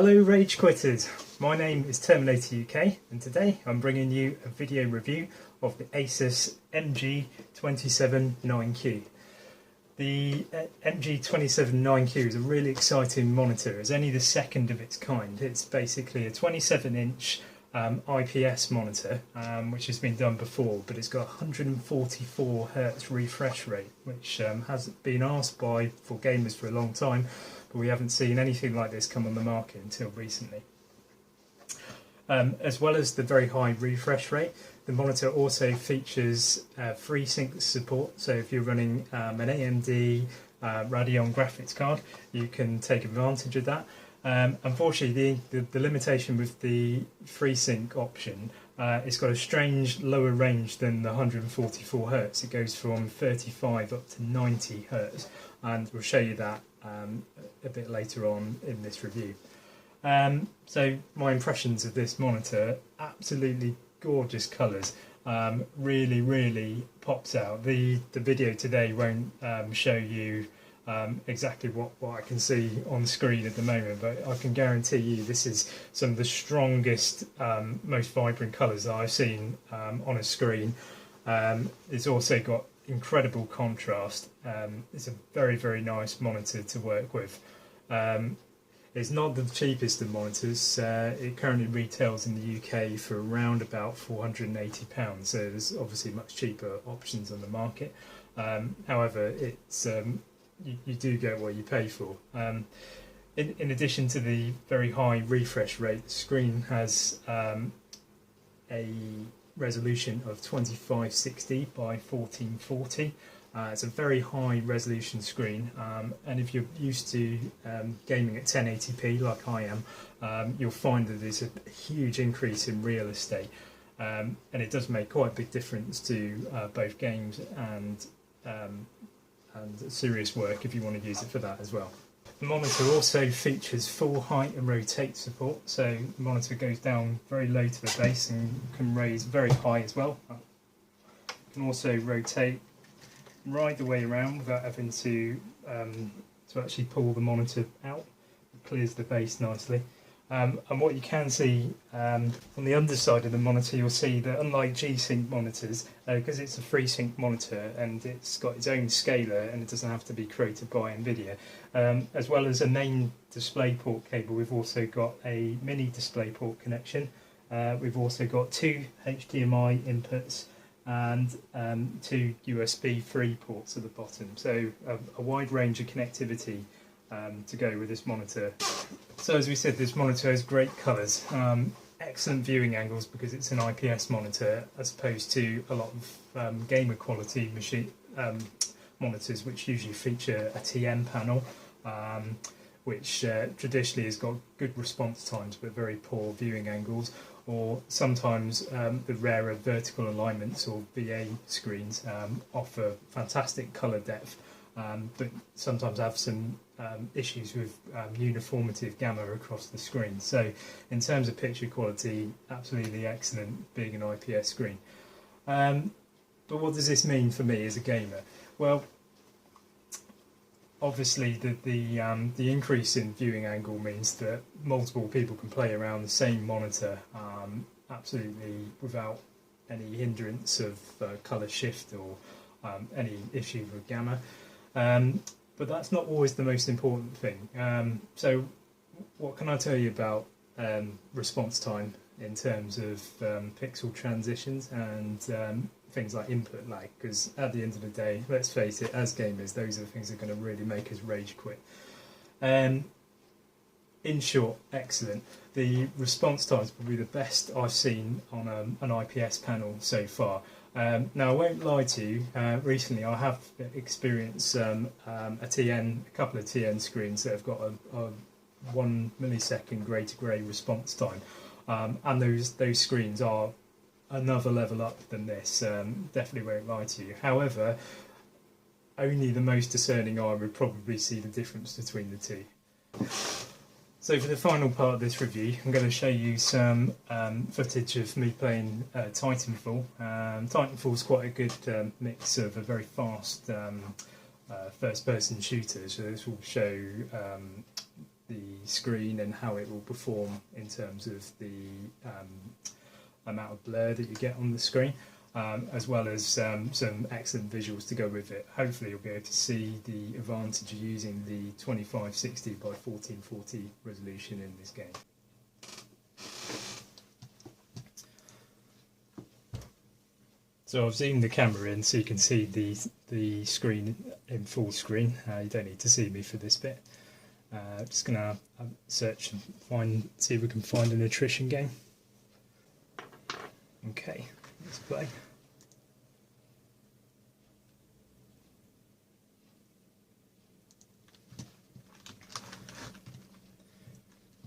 Hello RageQuitters, my name is TerminatorUK and today I'm bringing you a video review of the Asus MG279Q. The MG279Q is a really exciting monitor. It's only the second of its kind. It's basically a 27-inch IPS monitor, which has been done before, but it's got 144 Hz refresh rate, which has been asked for gamers for a long time, but we haven't seen anything like this come on the market until recently. As well as the very high refresh rate, the monitor also features FreeSync support, so if you're running an AMD Radeon graphics card, you can take advantage of that. Unfortunately, the limitation with the FreeSync option, it's got a strange lower range than the 144 Hz. It goes from 35 up to 90 Hz, and we'll show you that a bit later on in this review. So my impressions of this monitor: absolutely gorgeous colours, really pops out. The video today won't show you exactly what I can see on screen at the moment, but I can guarantee you this is some of the strongest, most vibrant colours that I've seen on a screen. It's also got incredible contrast. It's a very nice monitor to work with. It's not the cheapest of monitors. It currently retails in the UK for around about £480, so there's obviously much cheaper options on the market. However, it's you do get what you pay for. In addition to the very high refresh rate, the screen has a resolution of 2560 by 1440. It's a very high resolution screen, and if you're used to gaming at 1080p like I am, you'll find that there's a huge increase in real estate, and it does make quite a big difference to both games and serious work if you want to use it for that as well. The monitor also features full height and rotate support, so the monitor goes down very low to the base and can raise very high as well. You can also rotate right the way around without having to actually pull the monitor out. It clears the base nicely. And what you can see on the underside of the monitor, you'll see that unlike G-Sync monitors, because it's a FreeSync monitor and it's got its own scaler and it doesn't have to be created by NVIDIA, as well as a main DisplayPort cable, we've also got a mini DisplayPort connection. We've also got two HDMI inputs and two USB 3 ports at the bottom, so a wide range of connectivity to go with this monitor. So as we said, this monitor has great colours, excellent viewing angles because it's an IPS monitor as opposed to a lot of gamer quality monitors which usually feature a TN panel, which traditionally has got good response times but very poor viewing angles, or sometimes the rarer vertical alignments or VA screens offer fantastic colour depth, but sometimes have some issues with uniformity of gamma across the screen. So in terms of picture quality, absolutely excellent being an IPS screen. But what does this mean for me as a gamer? Well, obviously the increase in viewing angle means that multiple people can play around the same monitor absolutely without any hindrance of colour shift or any issues with gamma. But that's not always the most important thing. So what can I tell you about response time in terms of pixel transitions and things like input lag? Because at the end of the day, let's face it, as gamers, those are the things that are going to really make us rage quit. In short, excellent. The response time is probably the best I've seen on an IPS panel so far. Now, I won't lie to you, recently I have experienced a couple of TN screens that have got a 1 millisecond grey to grey response time, and those screens are another level up than this, definitely won't lie to you. However, only the most discerning eye would probably see the difference between the two. So for the final part of this review, I'm going to show you some footage of me playing Titanfall. Titanfall is quite a good mix of a very fast first-person shooter, so this will show screen and how it will perform in terms of the amount of blur that you get on the screen, as well as some excellent visuals to go with it. Hopefully you'll be able to see the advantage of using the 2560 by 1440 resolution in this game. So I've zoomed the camera in so you can see the screen in full screen. You don't need to see me for this bit. Just going to search and see if we can find an attrition game. Okay, let's play.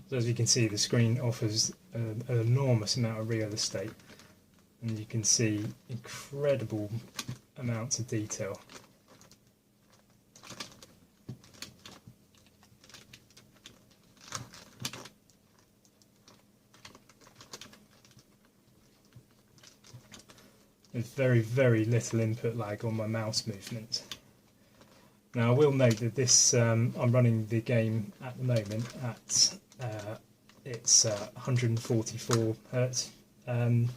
So as you can see, the screen offers an enormous amount of real estate, and you can see incredible amounts of detail. There's very, very little input lag on my mouse movement. Now I will note that this, I'm running the game at the moment at it's 144 Hz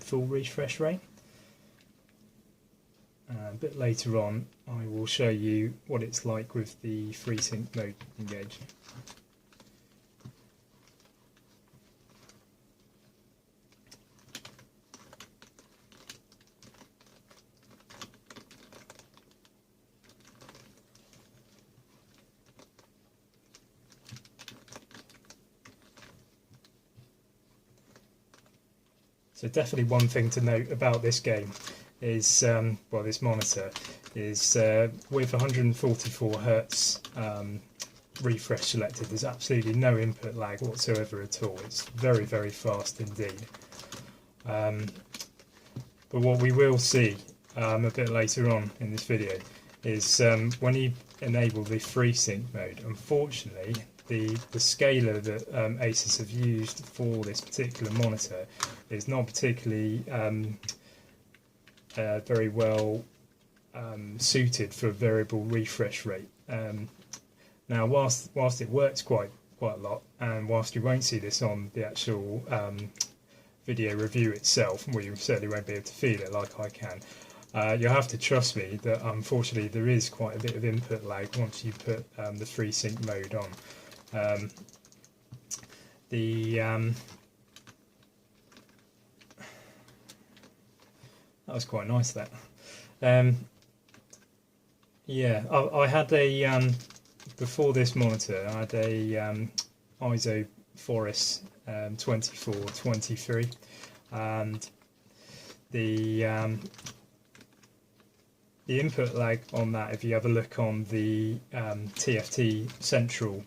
full refresh rate. A bit later on I will show you what it's like with the FreeSync mode engaged. So definitely one thing to note about this game is, well, this monitor, is with 144 Hz refresh selected, there's absolutely no input lag whatsoever at all. It's very, very fast indeed. But what we will see a bit later on in this video is when you enable the FreeSync mode, unfortunately, the scaler that Asus have used for this particular monitor is not particularly very well suited for a variable refresh rate. Now, whilst it works quite a lot, and whilst you won't see this on the actual video review itself, well, you certainly won't be able to feel it like I can. You'll have to trust me that unfortunately there is quite a bit of input lag once you put the FreeSync mode on. That was quite nice, that. Yeah, I had a before this monitor I had a ISO Forest 2423, and the input lag on that, if you have a look on the TFT Central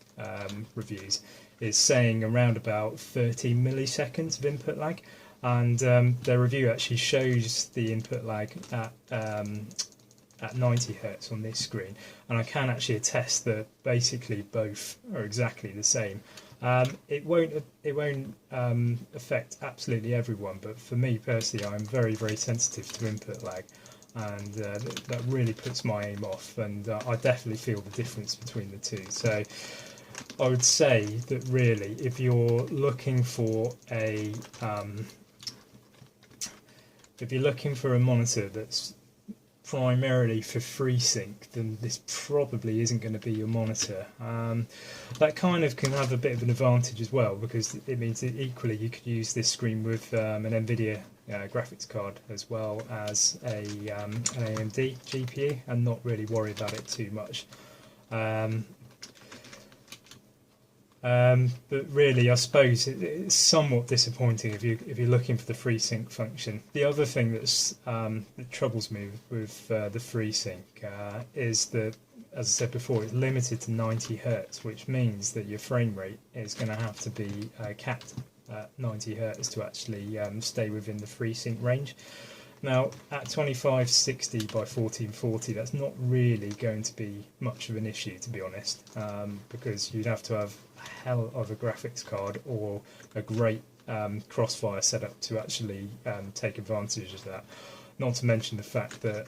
reviews, is saying around about 30 milliseconds of input lag, and their review actually shows the input lag at 90 Hz on this screen, and I can actually attest that basically both are exactly the same. It won't affect absolutely everyone, but for me personally, I'm very, very sensitive to input lag, and that really puts my aim off, and I definitely feel the difference between the two. So I would say that really, if you're looking for a monitor that's primarily for FreeSync, then this probably isn't going to be your monitor. That kind of can have a bit of an advantage as well, because it means that equally you could use this screen with an NVIDIA graphics card as well as an AMD GPU, and not really worry about it too much. But really, I suppose it's somewhat disappointing if you're looking for the FreeSync function. The other thing that troubles me with the FreeSync is that, as I said before, it's limited to 90 Hz, which means that your frame rate is going to have to be capped at 90 Hz to actually stay within the FreeSync range. Now, at 2560 by 1440, that's not really going to be much of an issue, to be honest, because you'd have to have a hell of a graphics card or a great crossfire setup to actually take advantage of that. Not to mention the fact that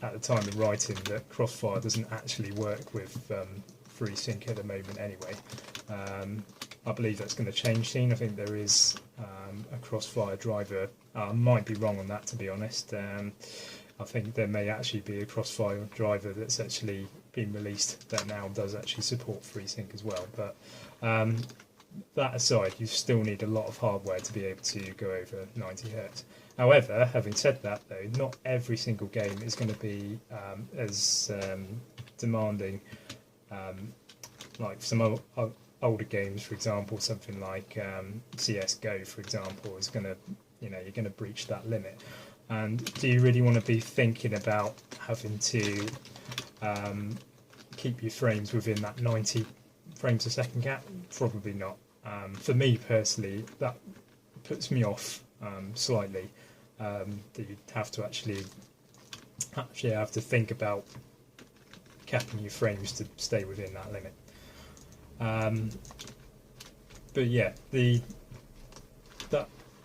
at the time of writing, that crossfire doesn't actually work with FreeSync at the moment anyway. I believe that's going to change soon. I think there is a Crossfire driver. I might be wrong on that, to be honest. I think there may actually be a Crossfire driver that's actually been released that now does actually support FreeSync as well. But that aside, you still need a lot of hardware to be able to go over 90 Hz. However, having said that though, not every single game is going to be as demanding like some older games, for example, something like CSGO, for example, is going to, you're going to breach that limit. And do you really want to be thinking about having to keep your frames within that 90 frames a second gap? Probably not. For me personally, that puts me off slightly. That you'd have to actually have to think about capping your frames to stay within that limit. But yeah,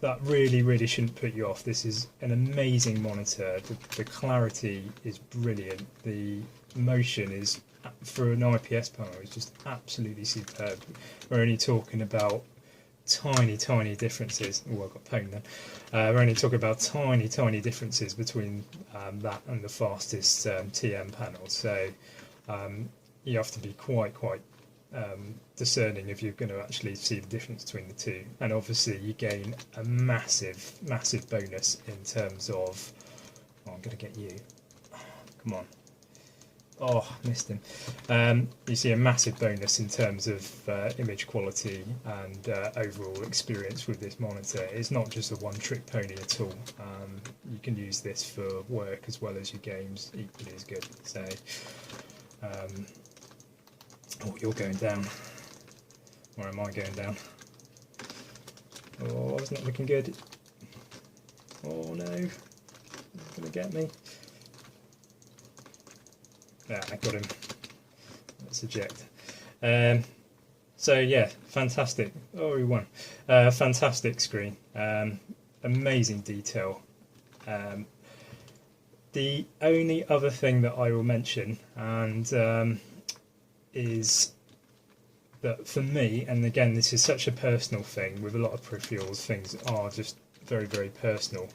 that really shouldn't put you off. This is an amazing monitor. The clarity is brilliant. The motion is, for an IPS panel, is just absolutely superb. We're only talking about tiny differences. Oh, I got pwned then. We're only talking about tiny differences between that and the fastest TM panel. So you have to be quite discerning if you're going to actually see the difference between the two. And obviously you gain a massive bonus in terms of, oh, I'm going to get you, come on, oh, missed him. You see a massive bonus in terms of image quality and overall experience with this monitor. It's not just a one-trick pony at all. You can use this for work as well as your games, equally as good. So oh, you're going down. Or am I going down? Oh, it's not looking good. Oh no, it's going to get me. Yeah, I got him. Let's eject. So yeah, fantastic. Oh, we won. Fantastic screen. Amazing detail. The only other thing that I will mention, and is that for me, and again this is such a personal thing, with a lot of peripherals things are just very personal.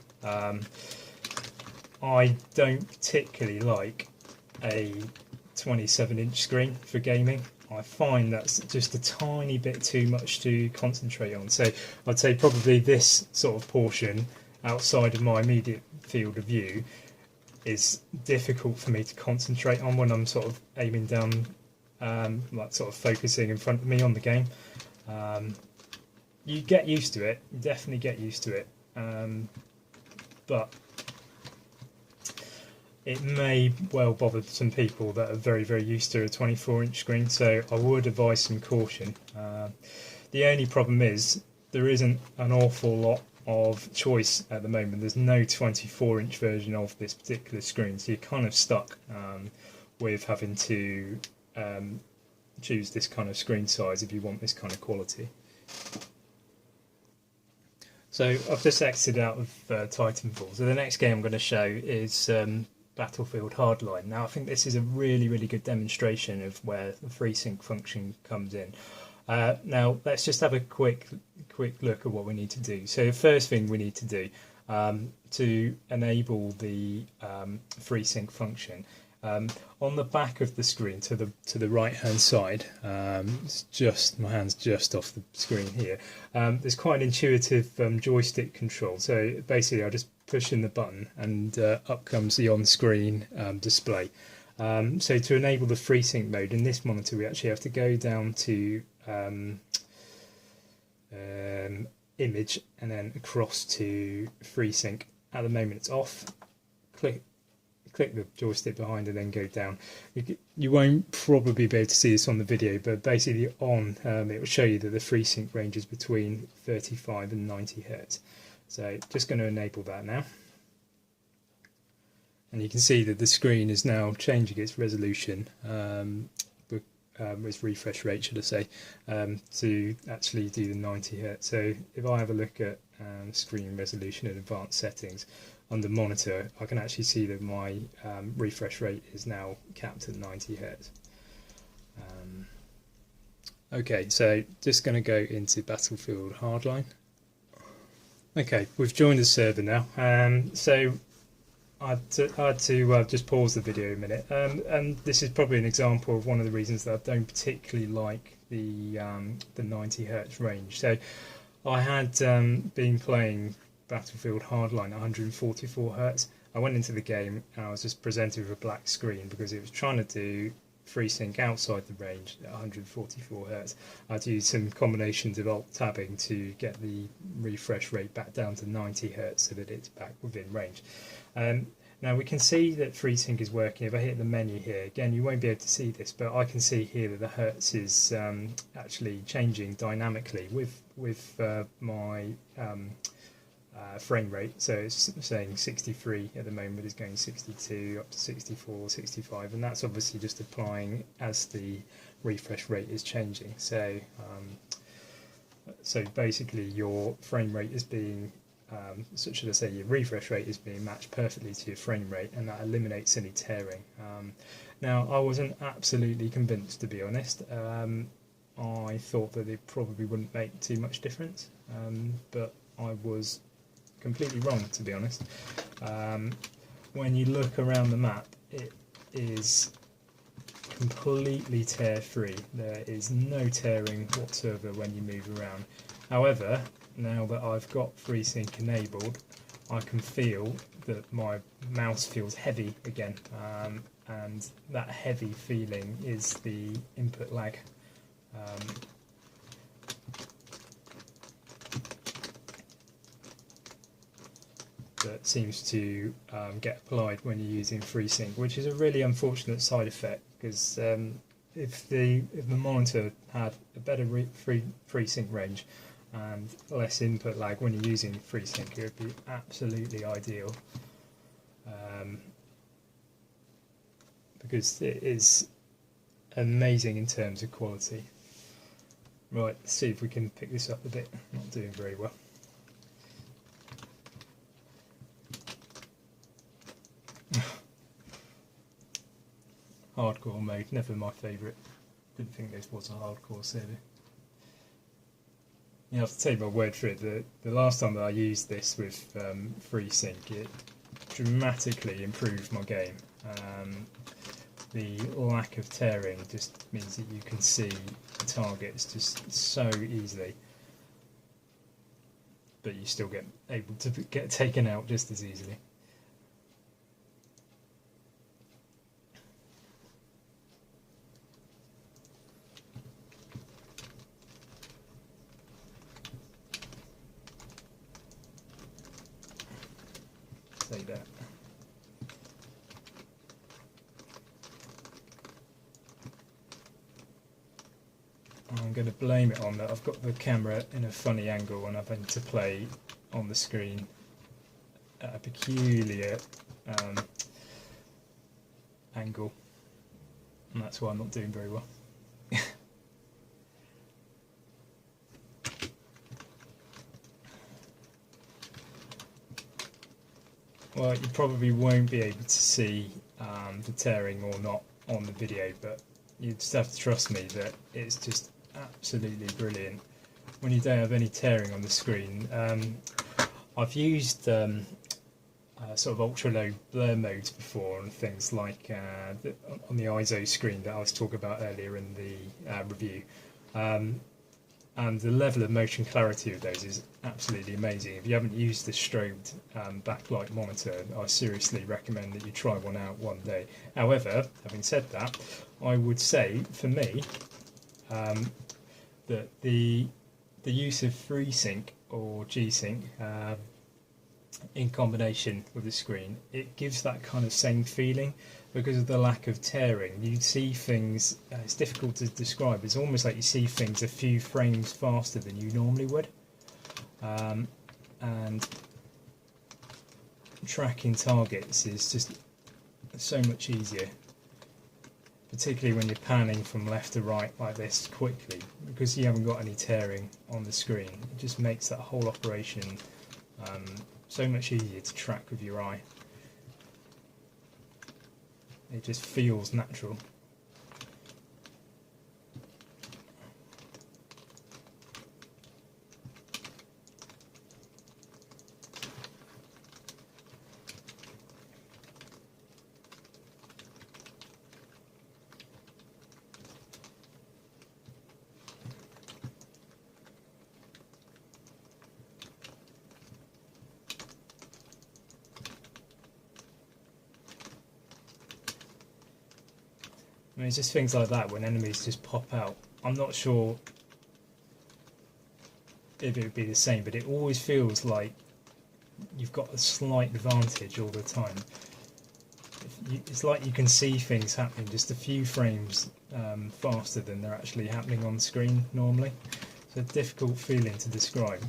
I don't particularly like a 27-inch screen for gaming. I find that's just a tiny bit too much to concentrate on. So I'd say probably this sort of portion outside of my immediate field of view is difficult for me to concentrate on when I'm sort of aiming down, like sort of focusing in front of me on the game. You get used to it, you definitely get used to it, but it may well bother some people that are very used to a 24-inch screen, so I would advise some caution. The only problem is there isn't an awful lot of choice at the moment. There's no 24-inch version of this particular screen, so you're kind of stuck with having to choose this kind of screen size if you want this kind of quality. So I've just exited out of Titanfall, so the next game I'm going to show is Battlefield Hardline. Now I think this is a really good demonstration of where the FreeSync function comes in. Now let's just have a quick look at what we need to do. So the first thing we need to do to enable the FreeSync function, on the back of the screen to the right hand side, it's just, my hand's just off the screen here, there's quite an intuitive joystick control. So basically I just push in the button and up comes the on-screen display. So to enable the FreeSync mode in this monitor, we actually have to go down to image and then across to FreeSync. At the moment it's off. Click the joystick behind and then go down. You won't probably be able to see this on the video, but basically on it will show you that the FreeSync ranges between 35 and 90 Hz. So just going to enable that now. And you can see that the screen is now changing its resolution, its refresh rate should I say, to actually do the 90 Hz. So if I have a look at screen resolution and advanced settings on the monitor, I can actually see that my refresh rate is now capped at 90 Hz. Okay, so just going to go into Battlefield Hardline. Okay, we've joined the server now. So I had to just pause the video a minute, and this is probably an example of one of the reasons that I don't particularly like the 90 Hz range. So I had been playing Battlefield Hardline at 144 Hz. I went into the game and I was just presented with a black screen because it was trying to do FreeSync outside the range at 144 Hz. I had to use some combinations of alt tabbing to get the refresh rate back down to 90 Hz so that it's back within range. Now we can see that FreeSync is working. If I hit the menu here, again you won't be able to see this, but I can see here that the Hertz is actually changing dynamically with my frame rate. So it's saying 63 at the moment, is going 62 up to 64, 65, and that's obviously just applying as the refresh rate is changing. So so basically your frame rate is being so should I say your refresh rate is being matched perfectly to your frame rate, and that eliminates any tearing. Now I wasn't absolutely convinced, to be honest. I thought that it probably wouldn't make too much difference, but I was completely wrong, to be honest. When you look around the map, it is completely tear free. There is no tearing whatsoever when you move around. However, now that I've got FreeSync enabled, I can feel that my mouse feels heavy again, and that heavy feeling is the input lag. That seems to get applied when you're using FreeSync, which is a really unfortunate side effect, because if the monitor had a better FreeSync range and less input lag when you're using FreeSync, it would be absolutely ideal, because it is amazing in terms of quality. Right, let's see if we can pick this up a bit. Not doing very well. Hardcore mode, never my favourite. Didn't think this was a hardcore server. You have to take my word for it. The last time that I used this with FreeSync, it dramatically improved my game. The lack of tearing just means that you can see targets just so easily, but you still get able to get taken out just as easily. Say that. I'm going to blame it on that I've got the camera in a funny angle and I've had to play on the screen at a peculiar angle, and that's why I'm not doing very well. Well, you probably won't be able to see the tearing or not on the video, but you just have to trust me that it's just absolutely brilliant when you don't have any tearing on the screen. I've used sort of ultra low blur modes before and things like on the ISO screen that I was talking about earlier in the review, and the level of motion clarity of those is absolutely amazing. If you haven't used the strobed backlight monitor, I seriously recommend that you try one out one day. However, having said that, I would say for me that the use of FreeSync or G-Sync in combination with the screen, it gives that kind of same feeling because of the lack of tearing. You see things, it's difficult to describe, it's almost like you see things a few frames faster than you normally would, and tracking targets is just so much easier, particularly when you're panning from left to right like this quickly, because you haven't got any tearing on the screen. It just makes that whole operation so much easier to track with your eye. It just feels natural. mean, it's just things like that when enemies just pop out. I'm not sure if it would be the same, but it always feels like you've got a slight advantage all the time. It's like you can see things happening just a few frames faster than they're actually happening on screen normally. It's a difficult feeling to describe.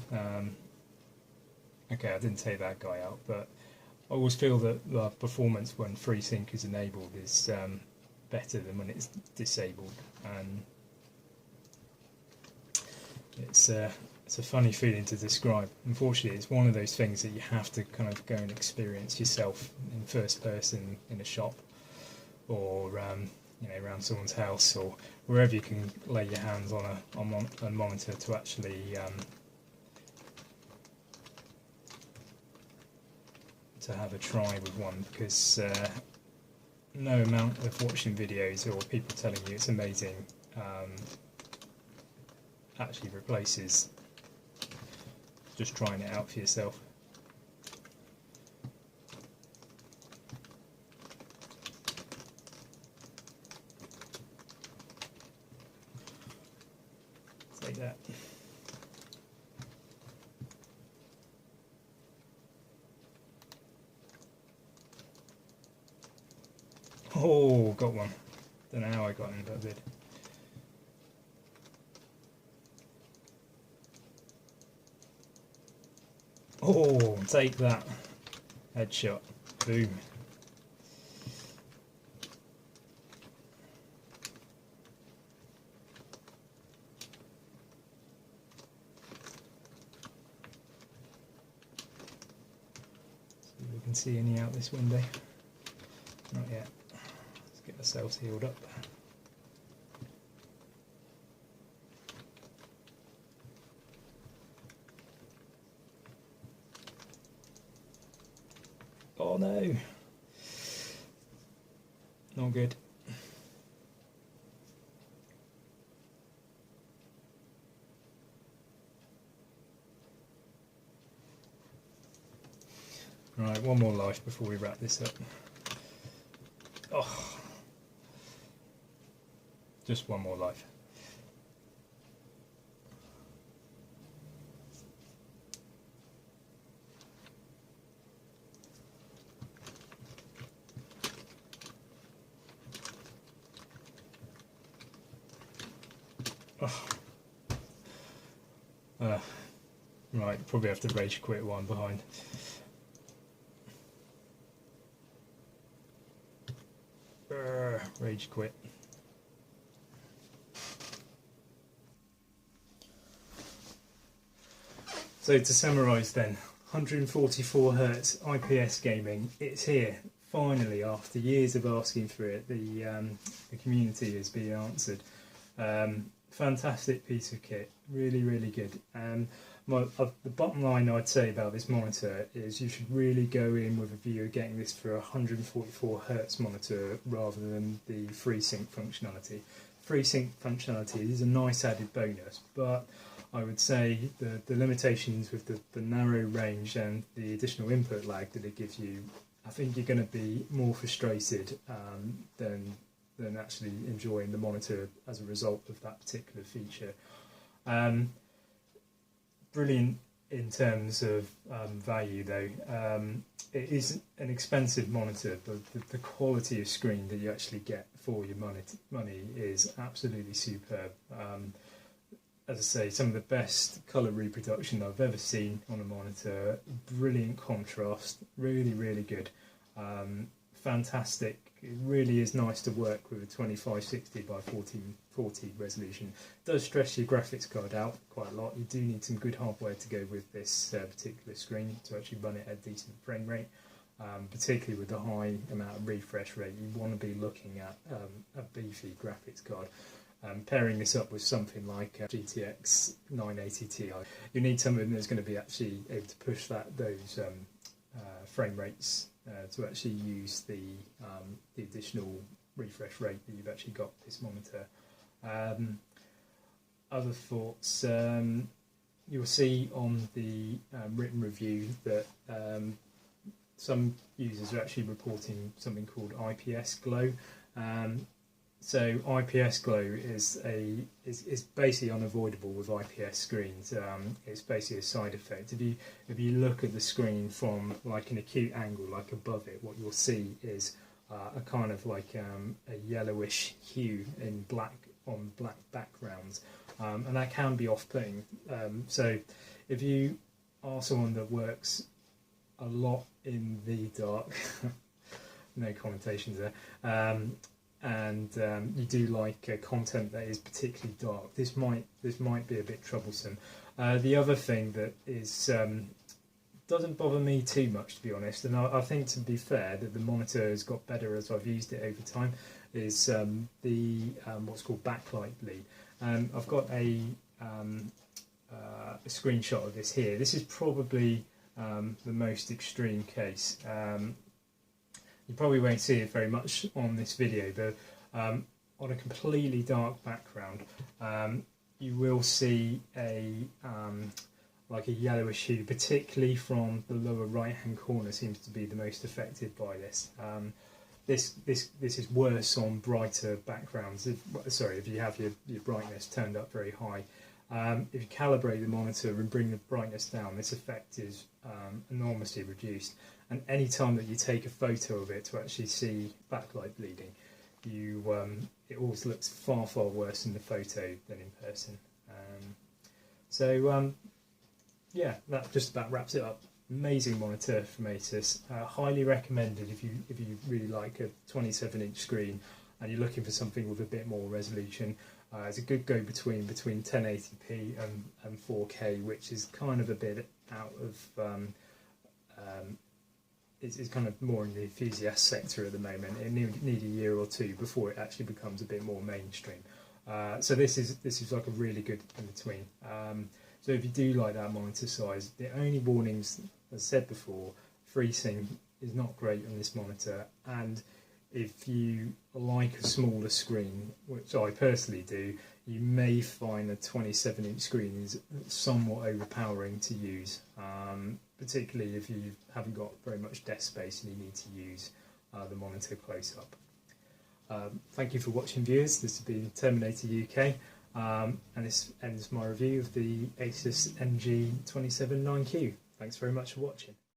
Okay, I didn't take that guy out, but I always feel that the performance when FreeSync is enabled is better than when it's disabled, and it's a funny feeling to describe. Unfortunately, it's one of those things that you have to kind of go and experience yourself in first person in a shop, or you know, around someone's house, or wherever you can lay your hands on a monitor to actually to have a try with one, because no amount of watching videos or people telling you it's amazing actually replaces just trying it out for yourself. Take that. Oh, got one. Don't know how I got in, but I did. Oh, take that. Headshot. Boom. See if we can see any out this window. Not yet. Let's get ourselves healed up. Oh no! Not good. Right, one more life before we wrap this up. Oh, just one more life. Oh. Right, probably have to rage quit one behind. Rage quit. So to summarise then, 144Hz IPS gaming, it's here. Finally, after years of asking for it, the community has been answered. Fantastic piece of kit, really, really good. The bottom line I'd say about this monitor is you should really go in with a view of getting this for a 144Hz monitor rather than the FreeSync functionality. FreeSync functionality is a nice added bonus, but I would say the limitations with the narrow range and the additional input lag that it gives you, I think you're going to be more frustrated than actually enjoying the monitor as a result of that particular feature. Brilliant in terms of value though. It is an expensive monitor, but the quality of screen that you actually get for your money is absolutely superb. As I say, some of the best colour reproduction I've ever seen on a monitor. Brilliant contrast, really, really good. Fantastic. It really is nice to work with a 2560 by 1440 resolution. It does stress your graphics card out quite a lot. You do need some good hardware to go with this particular screen to actually run it at a decent frame rate. Particularly with the high amount of refresh rate, you want to be looking at a beefy graphics card. Pairing this up with something like GTX 980 Ti, you need something that's going to be actually able to push those frame rates to actually use the additional refresh rate that you've actually got with this monitor. Other thoughts, you'll see on the written review that some users are actually reporting something called IPS glow. So IPS glow is basically unavoidable with IPS screens. It's basically a side effect. If you look at the screen from like an acute angle, like above it, what you'll see is a kind of like a yellowish hue in black on black backgrounds, and that can be off-putting. So if you are someone that works a lot in the dark, no connotations there. And you do like content that is particularly dark, this might be a bit troublesome. The other thing that is doesn't bother me too much, to be honest, and I think, to be fair, that the monitor has got better as I've used it over time, is the what's called backlight bleed. I've got a screenshot of this here. This is probably the most extreme case. You probably won't see it very much on this video, but on a completely dark background, you will see a like a yellowish hue, particularly from the lower right-hand corner. Seems to be the most affected by this. This is worse on brighter backgrounds. If you have your brightness turned up very high. If you calibrate the monitor and bring the brightness down, this effect is enormously reduced. And any time that you take a photo of it to actually see backlight bleeding, it always looks far worse in the photo than in person. Yeah, that just about wraps it up. Amazing monitor from Asus. Highly recommended if you really like a 27-inch screen and you're looking for something with a bit more resolution. It's a good go-between 1080p and 4K, which is kind of a bit out of it's kind of more in the enthusiast sector at the moment. It need a year or two before it actually becomes a bit more mainstream. So this is like a really good in between. So if you do like that monitor size, the only warnings, as I said before, FreeSync is not great on this monitor, and if you like a smaller screen, which I personally do, you may find a 27-inch screen is somewhat overpowering to use, particularly if you haven't got very much desk space and you need to use the monitor close up. Thank you for watching, viewers. This has been TerminatorUK, and this ends my review of the Asus MG279Q. Thanks very much for watching.